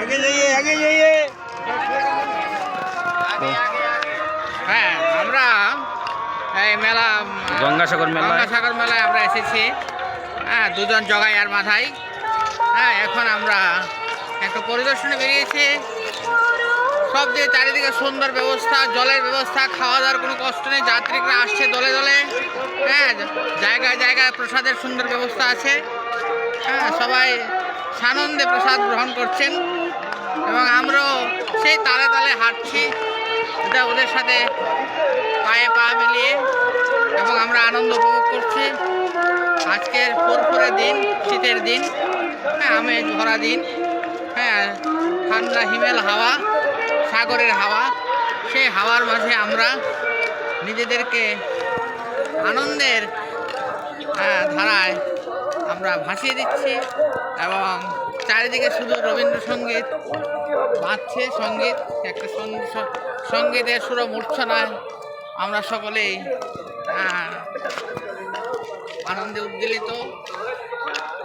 आगे जाइए आगे जाइए। হ্যাঁ, আমরা এই মেলা গঙ্গাসাগর মেলায় আমরা এসেছি। হ্যাঁ, দুজন জগাইয়ার মাথায়। হ্যাঁ, এখন আমরা একটু পরিদর্শনে বেরিয়েছি। সব দিকে চারিদিকে সুন্দর ব্যবস্থা, জলের ব্যবস্থা, খাওয়া দাওয়ার কোনো কষ্ট নেই। যাত্রীরা আসছে দলে দলে। হ্যাঁ, জায়গায় জায়গায় প্রসাদের সুন্দর ব্যবস্থা আছে। হ্যাঁ, সবাই সানন্দে প্রসাদ গ্রহণ করছেন এবং আমরাও সেই তালে তালে হাঁটছি এটা ওদের সাথে পায়ে পা মিলিয়ে, এবং আমরা আনন্দ উপভোগ করছি। আজকের ফুরফুরে দিন, শীতের দিন, হ্যাঁ, আমেজ ভরা দিন। হ্যাঁ, ঠান্ডা হিমেল হাওয়া, সাগরের হাওয়া, সেই হাওয়ার মাঝে আমরা নিজেদেরকে আনন্দের ধারায় আমরা ভাসিয়ে দিচ্ছি এবং চারিদিকে শুধু রবীন্দ্রসঙ্গীত বাজছে। সঙ্গীত একটা সঙ্গীতের সুর মূর্ছনায় আমরা সকলেই আনন্দে উদ্বেলিত।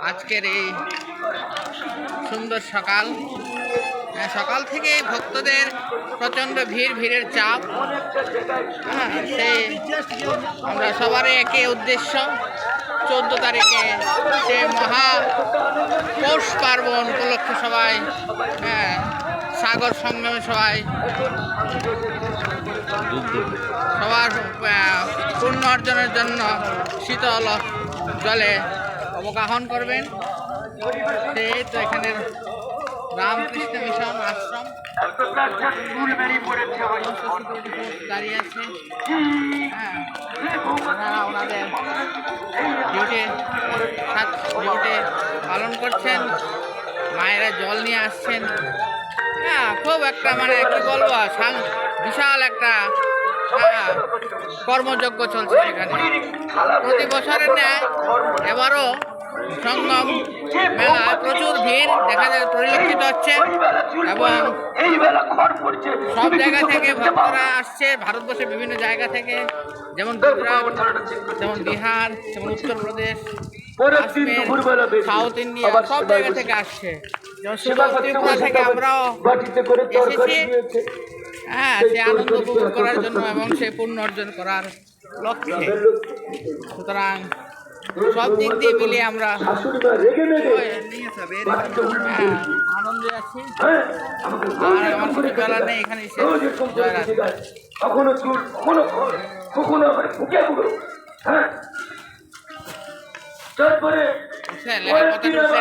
আজকের এই সুন্দর সকাল থেকে ভক্তদের প্রচণ্ড ভিড়ের চাপ। সেই আমরা সবারই একই উদ্দেশ্য, 14 তারিখে সে মহা পৌষ পার্বণ উপলক্ষে সবাই সাগর সঙ্গমে সবার পুণ্য অর্জনের জন্য শীতল জলে অবগাহন করবেন। সেই তো এখানের রামকৃষ্ণ মিশন আশ্রম দাঁড়িয়ে আছে। হ্যাঁ, ওনারা ওনাদের ডিউটি পালন করছেন। মায়েরা জল নিয়ে আসছেন। হ্যাঁ, খুব একটা মানে কি বলবো, বিশাল একটা কর্মযজ্ঞ চলছে সেখানে। প্রতি বছরের ন্যায় এবারও সঙ্গম মেলায় প্রচুর ভিড় দেখা যায়, পরিলক্ষিত হচ্ছে এবং সব জায়গা থেকে ভক্তরা আসছে। ভারতবর্ষের বিভিন্ন জায়গা থেকে, যেমন গুজরাট, যেমন বিহার, যেমন উত্তরপ্রদেশ, কাশ্মীর, সাউথ ইন্ডিয়া, সব জায়গা থেকে আসছে। যেমন ত্রিপুরা থেকে আমরাও এসেছি। হ্যাঁ, সে আনন্দ উপভোগ করার জন্য এবং সে পুণ্য অর্জন করার লক্ষ্যে। সুতরাং সব দিক দিয়ে মিলিয়ে আমরা আনন্দে আছি। আর আমার কিছু বলার নেই, এখানে এসে লেখাপথা ঢুকছে